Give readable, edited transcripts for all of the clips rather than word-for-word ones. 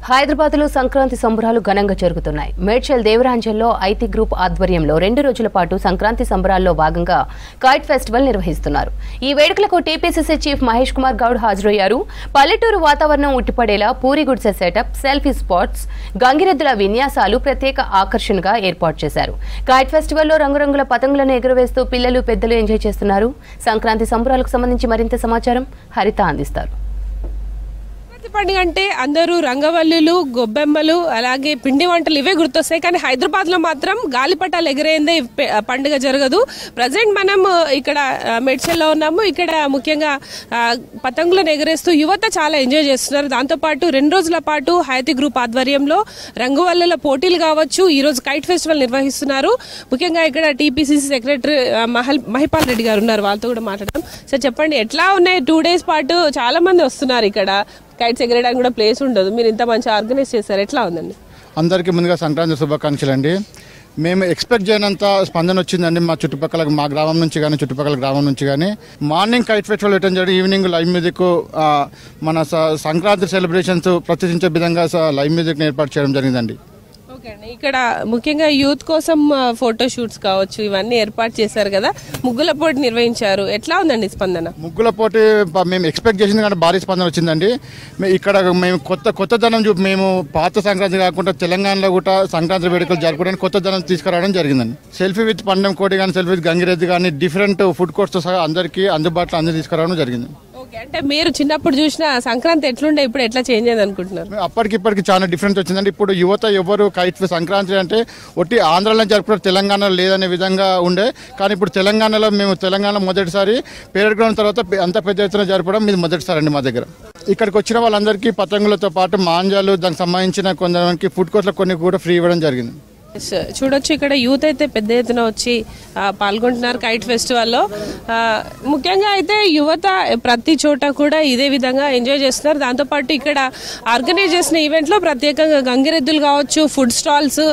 హైదరాబాద్లో సంక్రాంతి సంబరాలు ఘనంగా జరుగుతున్నాయి. మేడ్చల్ దేవరాంజల్లో ఐటీ గ్రూప్ ఆధ్వర్యంలో 2 రోజుల పాటు సంక్రాంతి సంబరాల్లో భాగంగా కైట్ ఫెస్టివల్ నిర్వహిస్తున్నారు. ఈ వేడుకలకు టీపీసీసీ చీఫ్ మహేష్ కుమార్ గౌడ్ హాజరయ్యారు. పల్లెటూరు వాతావరణం ఉట్టిపడేలా పూరి గుడిసె సెటప్, సెల్ఫీ స్పాట్స్, గంగిరెద్దుల విన్యాసాలు ప్రత్యేక ఆకర్షణగా ఏర్పాటు చేశారు. కైట్ ఫెస్టివల్లో రంగురంగుల పతంగులను ఎగురవేస్తూ పిల్లలు, పెద్దలు ఎంజాయ్ చేస్తున్నారు. సంక్రాంతి సంబరాలకు సంబంధించి మరింత సమాచారం హరిత అందిస్తారు. పండుగ అంటే అందరూ రంగవల్లులు, గొబ్బెమ్మలు, అలాగే పిండి వంటలు ఇవే గుర్తొస్తాయి. కానీ హైదరాబాద్ లో మాత్రం గాలిపటాలు ఎగిరేందే పండుగ జరగదు. ప్రజెంట్ మనం ఇక్కడ మేడ్చల్లో ఉన్నాము. ఇక్కడ ముఖ్యంగా పతంగులను ఎగరేస్తూ యువత చాలా ఎంజాయ్ చేస్తున్నారు. దాంతోపాటు 2 రోజుల పాటు హైతి గ్రూప్ ఆధ్వర్యంలో రంగువల్లుల పోటీలు కావచ్చు, ఈ రోజు కైట్ ఫెస్టివల్ నిర్వహిస్తున్నారు. ముఖ్యంగా ఇక్కడ టీపీసీసీ సెక్రటరీ మహిపాల్ రెడ్డి గారు ఉన్నారు. వాళ్ళతో కూడా మాట్లాడదాం. సార్ చెప్పండి, ఎట్లా ఉన్నాయి 2 days పాటు చాలా మంది వస్తున్నారు. ఇక్కడ కైట్స్ ఎగరేయడానికి కూడా ప్లేస్ ఉండదు. మీరు ఇంత మంచి ఆర్గనైజ్ చేశారు, ఎట్లా ఉందండి? అందరికీ ముందుగా సంక్రాంతి శుభాకాంక్షలు అండి. మేము ఎక్స్పెక్ట్ చేయనంత స్పందన వచ్చిందండి. మా చుట్టుపక్కల, మా గ్రామం నుంచి కానీ చుట్టుపక్కల గ్రామం నుంచి కానీ మార్నింగ్ కైట్ ఫెస్టివల్ పెట్టడం జరిగింది. ఈవినింగ్ లైవ్ మ్యూజిక్, మన సంక్రాంతి సెలబ్రేషన్స్ ప్రదర్శించే విధంగా లైవ్ మ్యూజిక్ ఏర్పాటు చేయడం జరిగిందండి. ఇక్కడ ముఖ్యంగా యూత్ కోసం ఫోటో షూట్స్ కావచ్చు, ఇవన్నీ ఏర్పాటు చేశారు కదా. ముగ్గుల పోటీ నిర్వహించారు, ఎట్లా ఉందండి స్పందన? ముగ్గుల పోటీ మేము ఎక్స్పెక్ట్ చేసింది కానీ భారీ స్పందన వచ్చిందండి. ఇక్కడ మేము కొత్తదనం మేము పాత సంక్రాంతి కాకుండా తెలంగాణలో కూడా సంక్రాంతి వేడుకలు జరుపుకోవడానికి కొత్తదనం తీసుకురావడం జరిగిందండి. సెల్ఫీ విత్ పందెం కోటి కానీ, సెల్ఫీ విత్ గంగిరెద్దు కానీ, డిఫరెంట్ ఫుడ్ కోర్ట్స్తో సహా అందరికీ అందుబాటులో అందరూ తీసుకురావడం జరిగింది. అంటే మీరు చిన్నప్పుడు చూసిన సంక్రాంతి ఎట్లుండే, ఇప్పుడు ఎట్లా చేంజ్ అయింది అనుకుంటున్నారు? అప్పటికిప్పటికి చాలా డిఫరెన్స్ వచ్చిందండి. ఇప్పుడు యువత ఎవరు కైట్ సంక్రాంతి అంటే ఒట్టి ఆంధ్రాలో జరుపుకున్నారు, తెలంగాణలో లేదనే విధంగా ఉండే. కానీ ఇప్పుడు తెలంగాణలో మేము మొదటిసారి పేరెడ్ గ్రౌండ్ తర్వాత అంత పెద్ద ఎత్తున జరపడం ఇది మొదటిసారి అండి మా దగ్గర. ఇక్కడికి వచ్చిన వాళ్ళందరికీ పతంగులతో పాటు మాంజాలు, దానికి సంబంధించిన కొంతమందికి ఫుడ్ కోర్ట్ల కొన్ని కూడా ఫ్రీ ఇవ్వడం జరిగింది. చూడొచ్చు, ఇక్కడ యూత్ అయితే పెద్ద ఎత్తున వచ్చి పాల్గొంటున్నారు కైట్ ఫెస్టివల్లో. ముఖ్యంగా అయితే యువత ప్రతి చోట కూడా ఇదే విధంగా ఎంజాయ్ చేస్తున్నారు. దాంతోపాటు ఇక్కడ ఆర్గనైజ్ చేసిన ఈవెంట్లో ప్రత్యేకంగా గంగిరెద్దులు కావచ్చు, ఫుడ్ స్టాల్స్,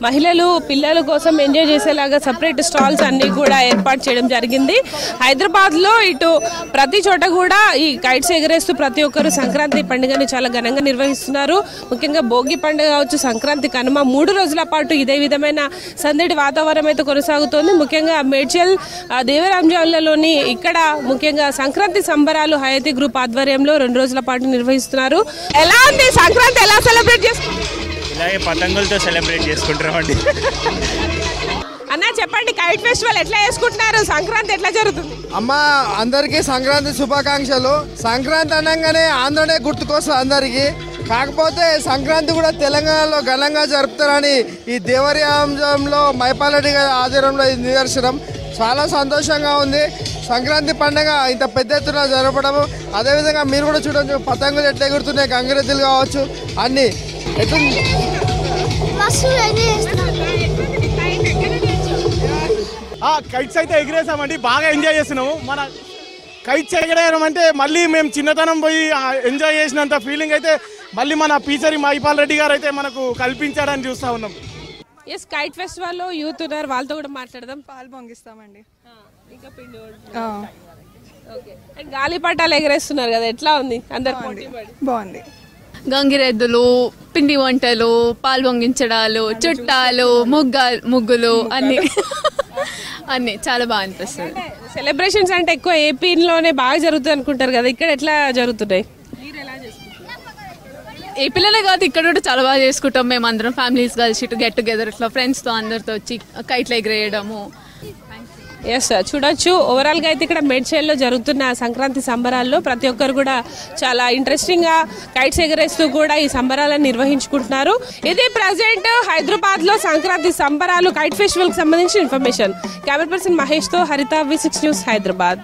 మహిళలు, పిల్లల కోసం ఎంజాయ్ చేసేలాగా సపరేట్ స్టాల్స్ అన్ని కూడా ఏర్పాటు చేయడం జరిగింది. హైదరాబాద్లో ఇటు ప్రతి చోట కూడా ఈ కైట్స్ ఎగరేస్తూ ప్రతి ఒక్కరు సంక్రాంతి పండుగని చాలా ఘనంగా నిర్వహిస్తున్నారు. ముఖ్యంగా భోగి పండుగ కావచ్చు, సంక్రాంతి, కనుమ 3 రోజుల పాటు ఇదే విధమైన సందడి వాతావరణం అయితే కొనసాగుతోంది. ముఖ్యంగా మేడ్చల్ దేవరాంజల్లోని ఇక్కడ ముఖ్యంగా సంక్రాంతి సంబరాలు హయతి గ్రూప్ ఆధ్వర్యంలో 2 రోజుల పాటు నిర్వహిస్తున్నారు. ఎలా ఉంది సంక్రాంతి, ఎలా సెలబ్రేట్ చేసుకుంటారు? ఇలాగే పతంగులతో సెలబ్రేట్ చేసుకుంటామండి. అన్నా చెప్పండి, కైట్ ఫెస్టివల్ ఎట్లా చేసుకుంటున్నారు? సంక్రాంతి ఎట్లా జరుగుతుంది? అమ్మ, అందరికీ సంక్రాంతి శుభాకాంక్షలు. సంక్రాంతి అనగానే ఆంధ్రనే గుర్తుకొస్తుంది అందరికీ. కాకపోతే సంక్రాంతి కూడా తెలంగాణలో ఘనంగా జరుపుతారని ఈ దేవరాంజంలో మహిపాల్ రెడ్డి గారి ఆధ్వర్యంలో ఇది నిదర్శనం. చాలా సంతోషంగా ఉంది సంక్రాంతి పండుగ ఇంత పెద్ద ఎత్తున జరపడము. అదేవిధంగా మీరు కూడా చూడవచ్చు, పతంగులు ఎట్లా ఎగురుతున్నాయి, గంగిరెద్దులు కావచ్చు, అన్నీ కైట్స్ అయితే ఎగిరేసామండి, బాగా ఎంజాయ్ చేస్తున్నాము. మన కైట్స్ ఎగరేయడం అంటే మళ్ళీ మేము చిన్నతనం పోయి ఎంజాయ్ చేసినంత ఫీలింగ్ అయితే మళ్ళీ మన పీసరి మహిపాల్ రెడ్డి గారు అయితే మనకు కల్పించాడని చూస్తూ ఉన్నాం. ఎస్, కైట్ ఫెస్టివల్లో యూత్ ఉన్నారు, వాళ్ళతో కూడా మాట్లాడదాం. పాలు పొంగిస్తామండి. ఇంకా పిండి అండ్ గాలిపటాలు ఎగరేస్తున్నారు కదా, ఎట్లా ఉంది? అందరు బాగుంది. గంగిరెద్దులు, పిండి వంటలు, పాలు పొంగించడాలు, చుట్టాలు, ముగ్గులు అన్ని చాలా బాగా అనిపిస్తుంది. సెలబ్రేషన్స్ అంటే ఎక్కువ ఏపీలోనే బాగా జరుగుతుంది అనుకుంటారు కదా, ఇక్కడ ఎట్లా జరుగుతున్నాయి? ఏపీలోనే కాదు, ఇక్కడ కూడా చాలా బాగా చేసుకుంటాం. మేము అందరం ఫ్యామిలీస్ కలిసి గెట్ టుగెదర్ ఇట్లా ఫ్రెండ్స్తో అందరితో వచ్చి కైట్లు ఎగరేయడము. ఎస్, చూడొచ్చు, ఓవరాల్గా అయితే ఇక్కడ మేడ్చల్లో జరుగుతున్న సంక్రాంతి సంబరాల్లో ప్రతి ఒక్కరు కూడా చాలా ఇంట్రెస్టింగ్గా కైట్స్ ఎగరేస్తూ కూడా ఈ సంబరాలను నిర్వహించుకుంటున్నారు. ఇది ప్రజెంట్ హైదరాబాద్లో సంక్రాంతి సంబరాలు కైట్ ఫెస్టివల్కి సంబంధించిన ఇన్ఫర్మేషన్. కెమెరా పర్సన్ మహేష్తో హరిత, V6 న్యూస్, హైదరాబాద్.